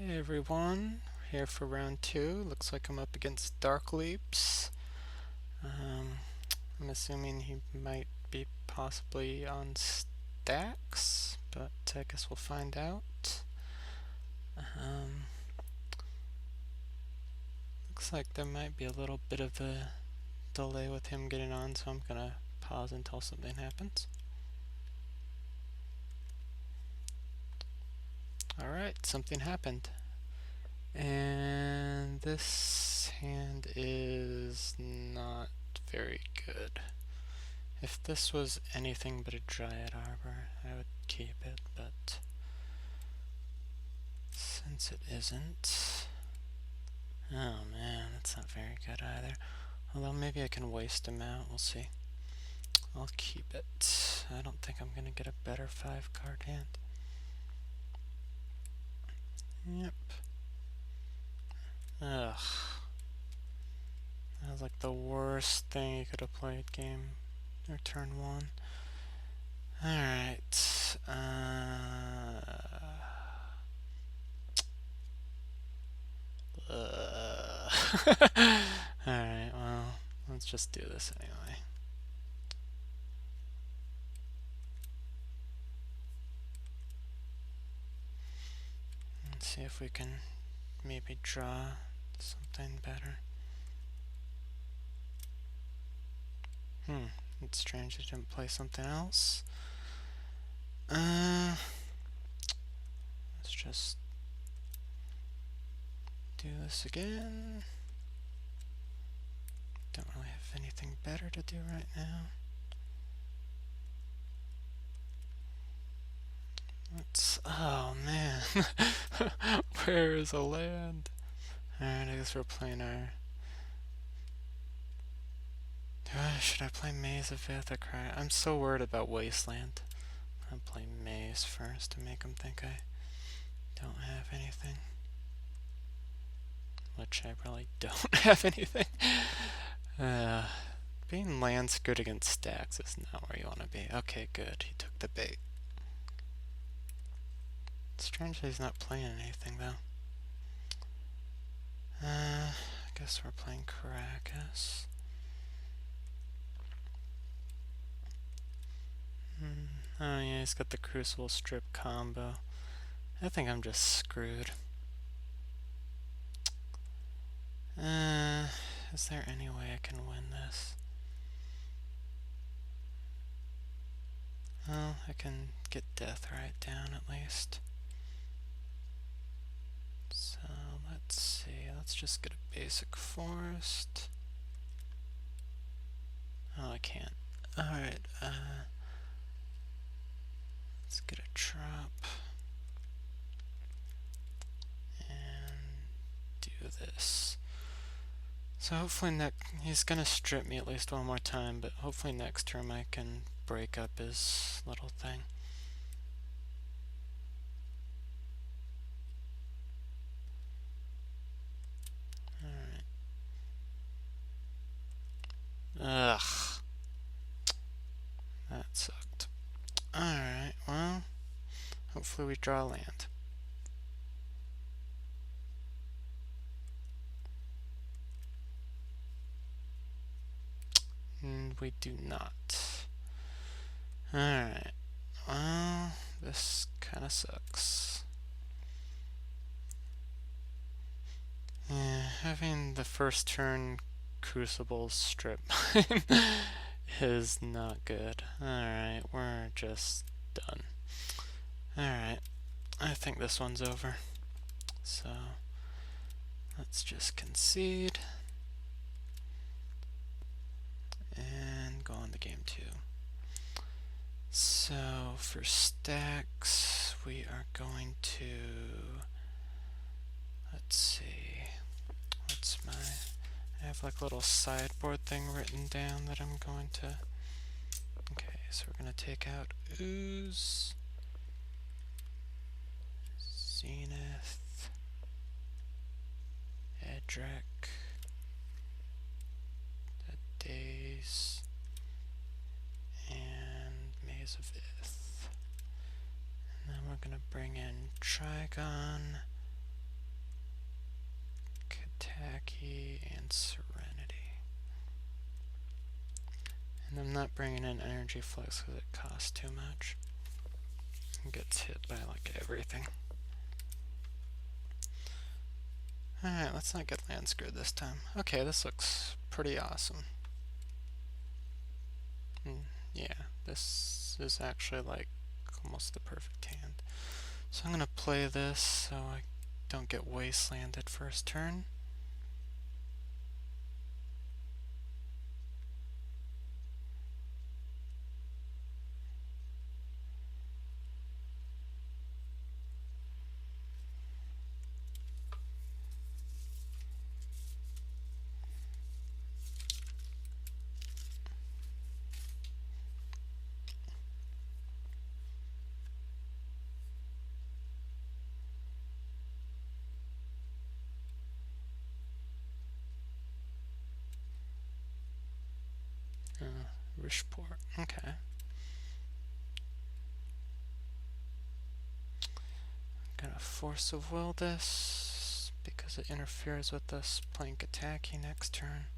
Hey everyone, here for round 2. Looks like I'm up against Darkleebs. I'm assuming he might be possibly on Stax, but I guess we'll find out. Looks like there might be a little bit of a delay with him getting on, so I'm gonna pause until something happens. Alright, something happened. And this hand is not very good. If this was anything but a Dryad Arbor, I would keep it, but since it isn't... Oh man, that's not very good either. Although maybe I can waste him out, we'll see. I'll keep it. I don't think I'm gonna get a better 5-card hand. Yep. Ugh. That was like the worst thing you could have played game or turn 1. Alright. Alright, well, let's just do this anyway. Let's see if we can maybe draw something better. It's strange I didn't play something else. Let's just do this again. Don't really have anything better to do right now. Oh man, where is a land? Alright, I guess we're playing our... should I play Maze of Ith or Cry? I'm so worried about Wasteland. I'll play Maze first to make them think I don't have anything. Which I really don't have anything. Being land screwed against stacks is not where you want to be. Okay, good. He took the bait. Strange that he's not playing anything, though. I guess we're playing Caracas. Oh yeah, he's got the Crucible Strip combo. I think I'm just screwed. Is there any way I can win this? Well, I can get Deathrite down at least. So, let's see. Let's just get a basic forest. Oh, I can't. Alright, let's get a trop. And do this. So hopefully he's gonna strip me at least one more time, but hopefully next turn I can break up his little thing. Alright. Ugh. That sucked. Alright, well, hopefully we draw land. And we do not. Alright. Well, this kinda sucks. Yeah, having the first turn Crucible strip is not good. Alright, we're just done. Alright, I think this one's over. So, let's just concede. And go on to game 2. So, for stacks, we are going to... Let's see. What's my... I have like a little sideboard thing written down that I'm going to... Okay, so we're going to take out Ooze, Zenith, Edric, Daze, and Maze of Ith. And then we're going to bring in Trigon, Lucky and Serenity. And I'm not bringing in Energy Flux because it costs too much. It gets hit by like everything. Alright, let's not get land screwed this time. Okay, this looks pretty awesome. Yeah, this is actually like almost the perfect hand. So I'm going to play this so I don't get wastelanded first turn. Rishport, okay. I'm gonna Force of Will this because it interferes with us playing Kataki next turn.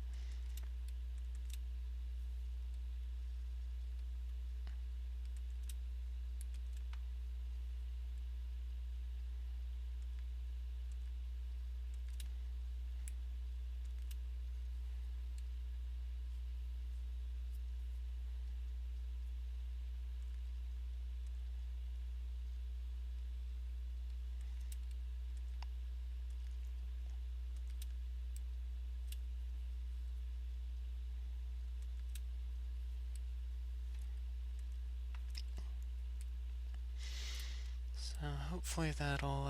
So hopefully that'll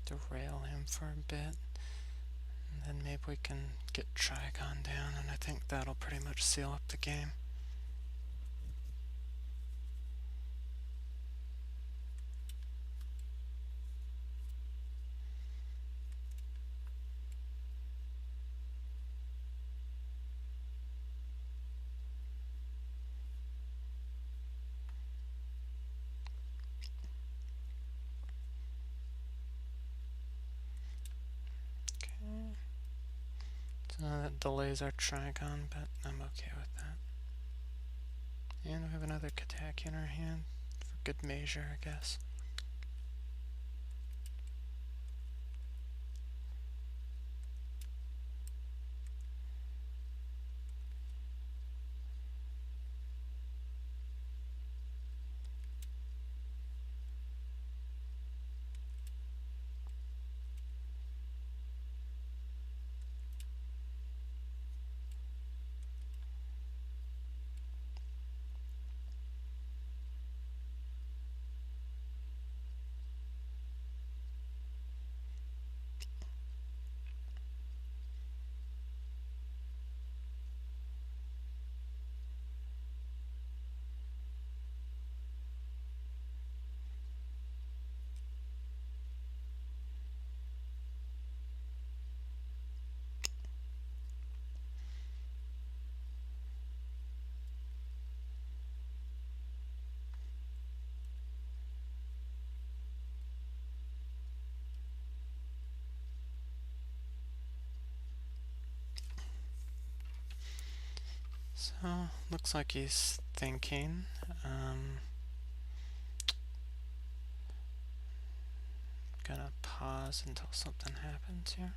derail him for a bit. And then maybe we can get Trigon down, and I think that'll pretty much seal up the game. So that delays our Trigon, but I'm okay with that. And we have another Kataki in our hand, for good measure, I guess. So, looks like he's thinking. Gonna pause until something happens here.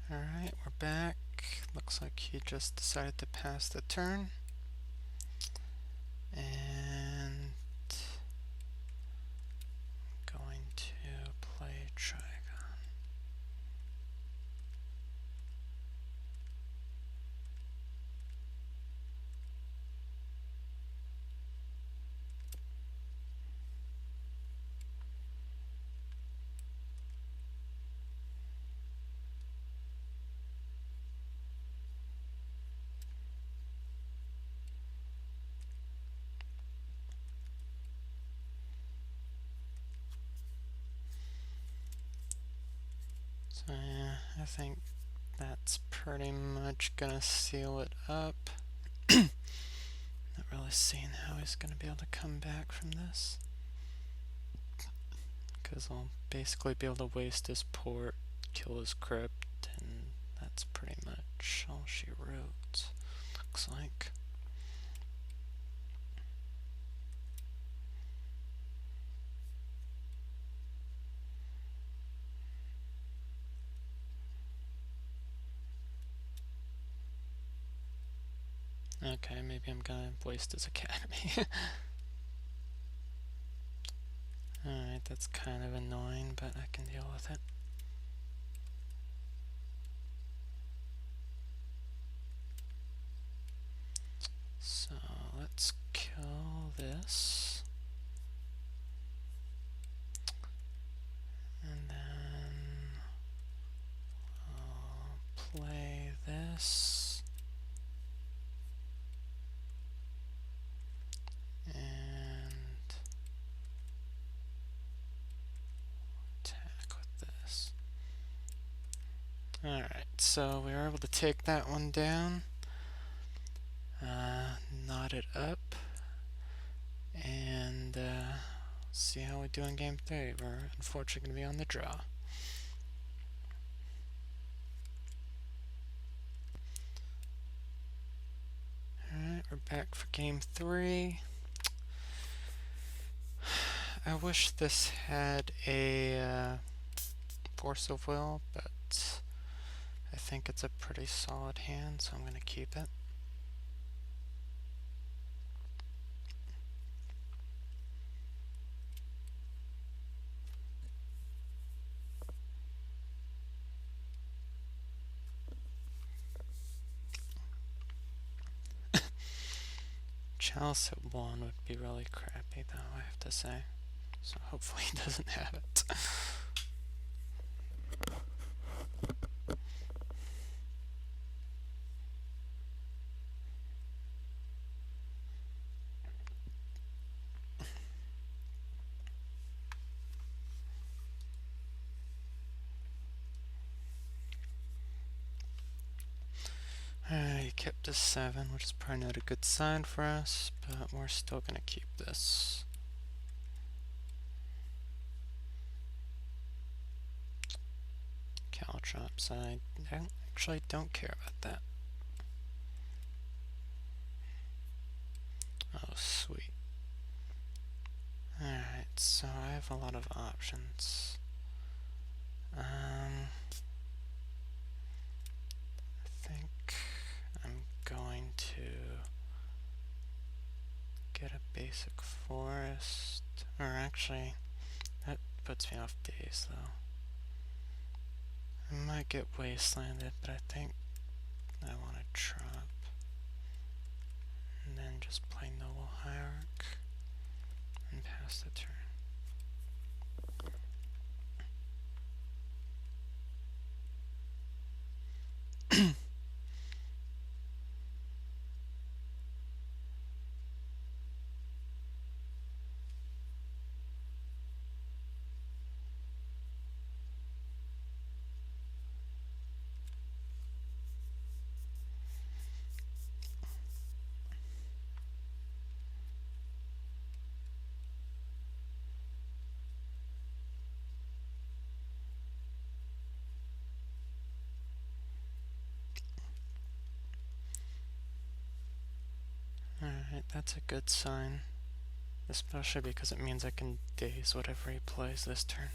Alright, we're back. Looks like he just decided to pass the turn. And going to play Trigon. So yeah, I think that's pretty much gonna seal it up. Not really seeing how he's gonna be able to come back from this. Because I'll basically be able to waste his port, kill his crypt, and that's pretty much all she wrote, looks like. Okay, maybe I'm gonna waste his academy. Alright, that's kind of annoying, but I can deal with it. So let's kill this. And then I'll play this. And attack with this. Alright, so we were able to take that one down. Knot it up. And see how we do in game 3. We're unfortunately going to be on the draw. Alright, we're back for game 3. I wish this had a force of will, but I think it's a pretty solid hand, so I'm going to keep it. Chalice at 1 would be really crappy though, I have to say. So hopefully he doesn't have it. Alright, he kept a 7, which is probably not a good sign for us, but we're still going to keep this. Caltrops, I actually don't care about that. Oh, sweet. Alright, so I have a lot of options. I think I'm going to get a basic forest, or actually, that puts me off days though. I might get wastelanded, but I think I want to trop, and then just play Noble Hierarch, and pass the turn. Alright, that's a good sign. Especially because it means I can daze whatever he plays this turn.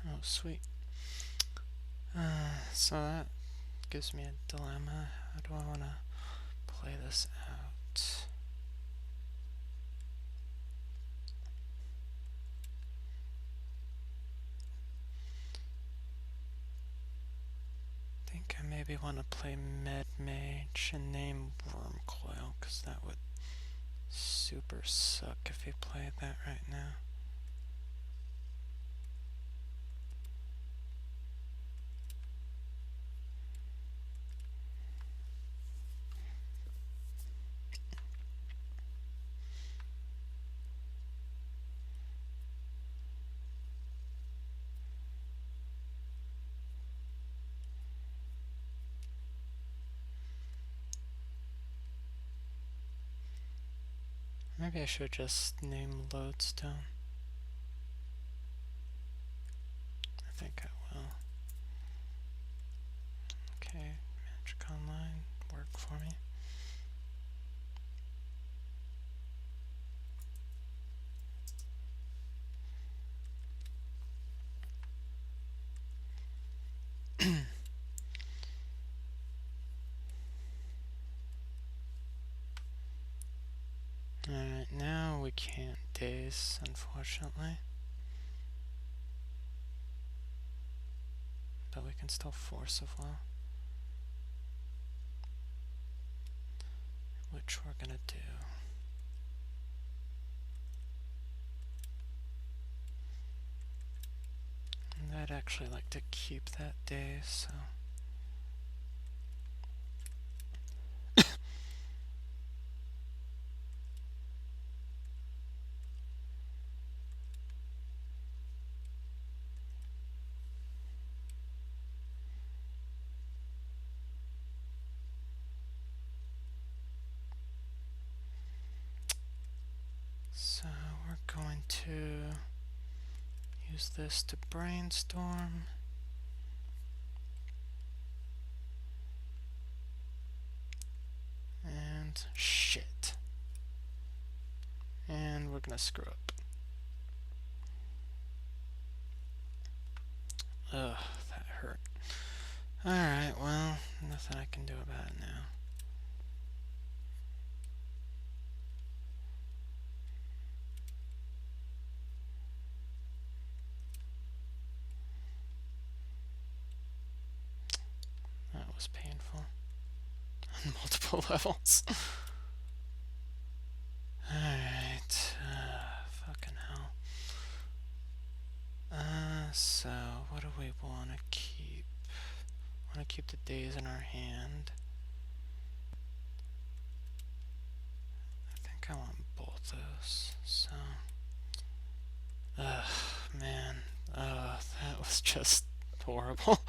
Oh, sweet. So that gives me a dilemma. How do I want to play this out? I think I maybe want to play Med Mage and name Wormcoil, because that would super suck if he played that right now. Maybe I should just name lodestone. I think I will. Okay, Magic Online, work for me. Alright, now we can't daze, unfortunately. But we can still force of will. Which we're gonna do. And I'd actually like to keep that daze, so. So we're going to use this to brainstorm. And shit. And we're gonna screw up. Ugh, that hurt. Alright, well, nothing I can do about it now. That was painful. On multiple levels. Alright, fucking hell. So, what do we want to keep? Want to keep the days in our hand. I think I want both those, so. Ugh, man. That was just horrible.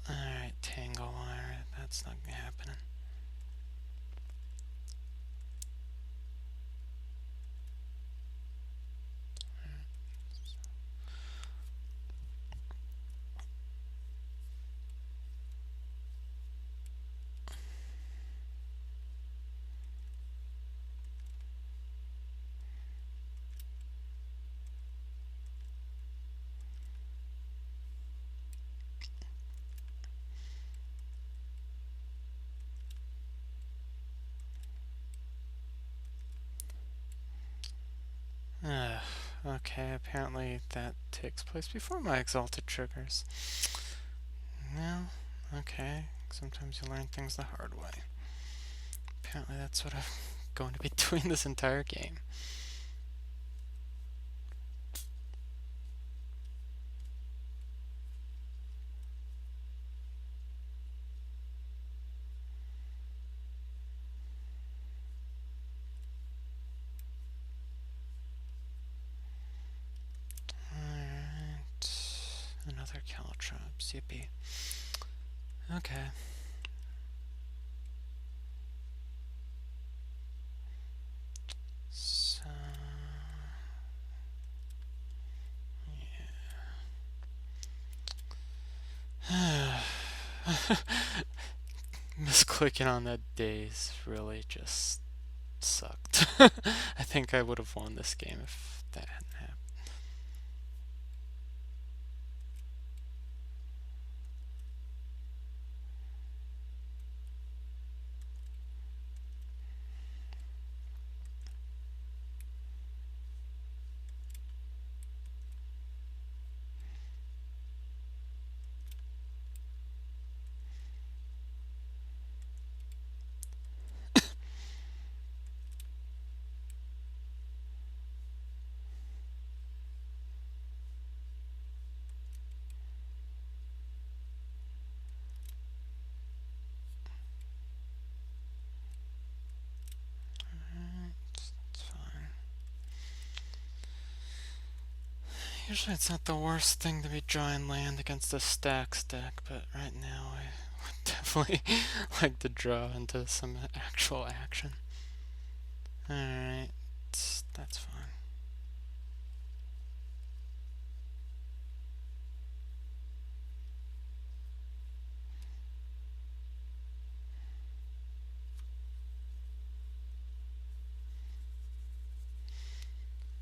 Alright, Tangle Wire. That's not happening. Okay, apparently that takes place before my Exalted triggers. Well, okay, sometimes you learn things the hard way. Apparently that's what I'm going to be doing this entire game. Another Caltrops, yippee. Okay. So, yeah. Misclicking on that daze really just sucked. I think I would have won this game if that hadn't happened. Usually it's not the worst thing to be drawing land against a Stax deck, but right now Would definitely like to draw into some actual action. Alright, that's fine.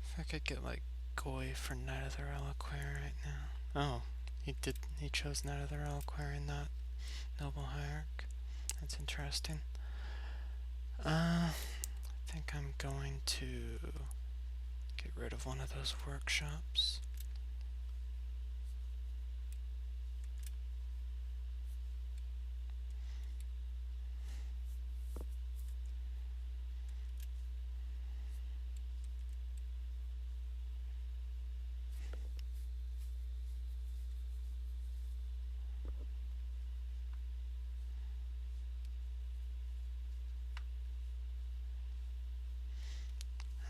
If I could get like Goy for Knight of the Reliquary right now. Oh, he chose Knight of the Reliquary and not Noble Hierarch. That's interesting. I think I'm going to get rid of one of those workshops.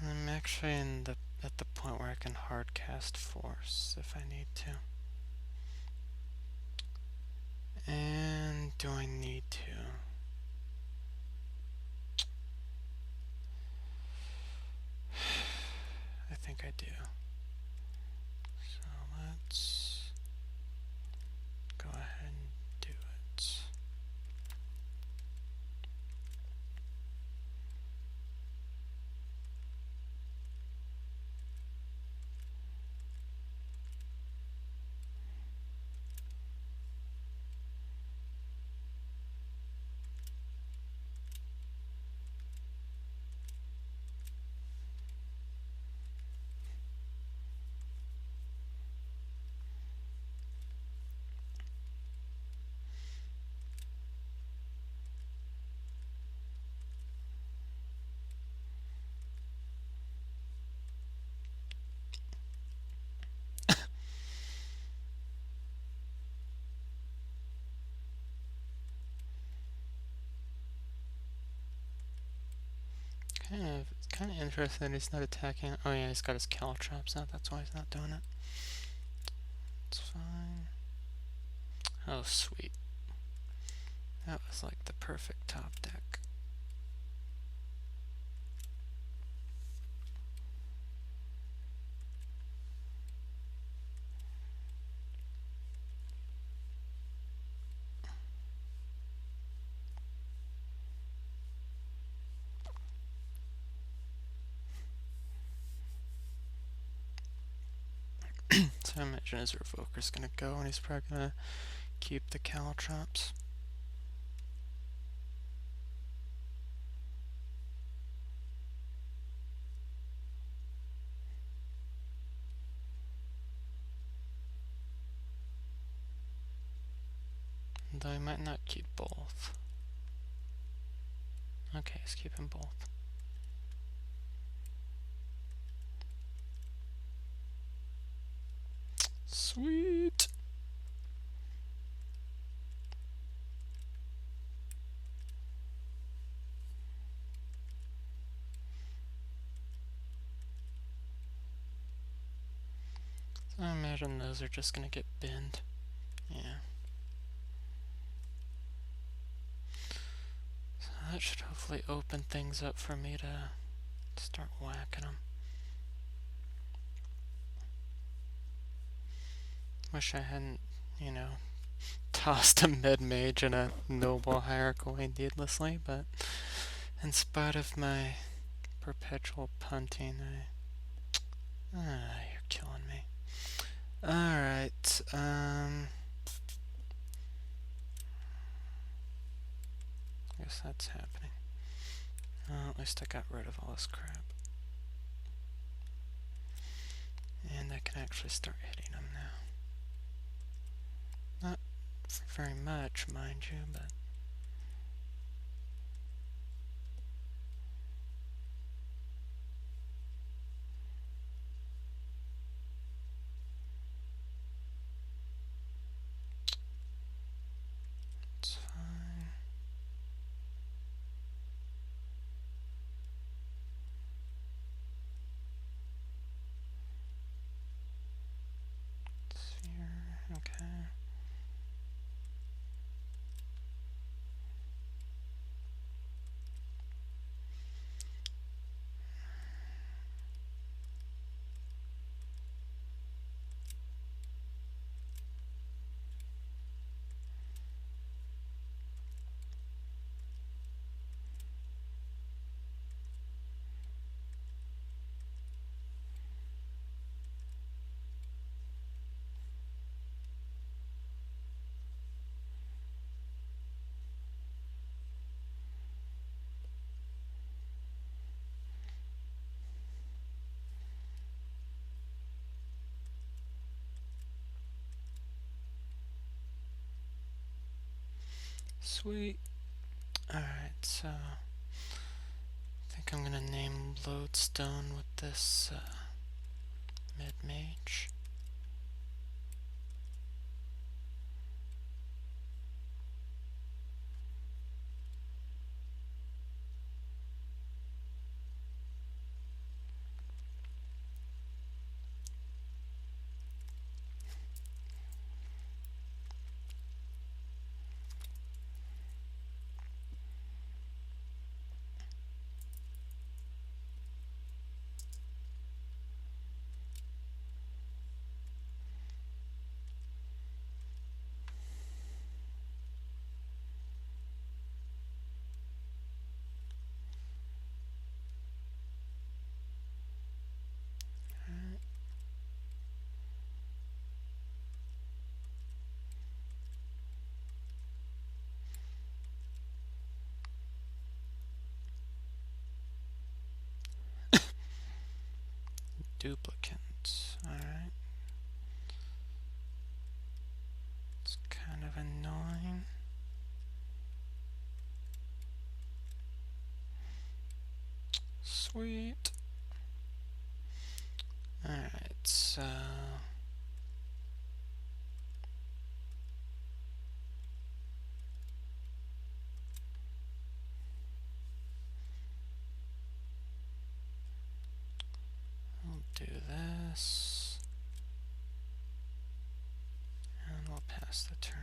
I'm actually at the point where I can hardcast Force if I need to. And do I need to? I think I do. So let's go ahead and do it. Kind of interesting that he's not attacking. Oh yeah, he's got his Caltrops out. That's why he's not doing it. It's fine. Oh sweet. That was like the perfect top deck. So I imagine his Revoker's gonna go, and he's probably gonna keep the Caltrops. Though he might not keep both. Okay, he's keeping both. Sweet! So I imagine those are just gonna get binned. Yeah. So that should hopefully open things up for me to start whacking them. Wish I hadn't, tossed a mid-mage and a noble hierarch away needlessly, but in spite of my perpetual punting, you're killing me. Alright, I guess that's happening. Well, at least I got rid of all this crap. And I can actually start hitting them now. Not very much, mind you, but... it's fine. Sphere, okay. Sweet. Alright, so I think I'm gonna name Lodestone with this mid-mage. Duplicant. Alright. It's kind of annoying. Sweet. Alright, so we'll do this. And we'll pass the turn.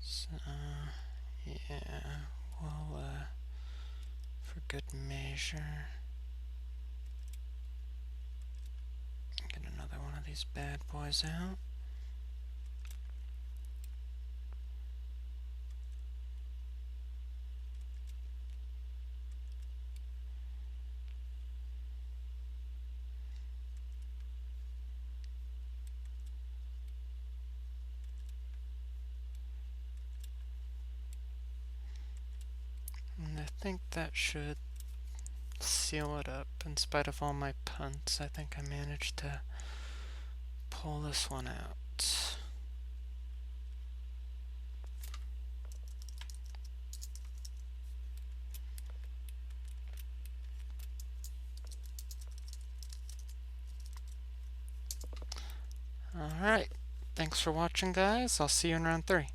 So, yeah, well, for good measure, get another one of these bad boys out. And I think that should seal it up. In spite of all my punts, I think I managed to pull this one out. Alright, thanks for watching, guys. I'll see you in round 3.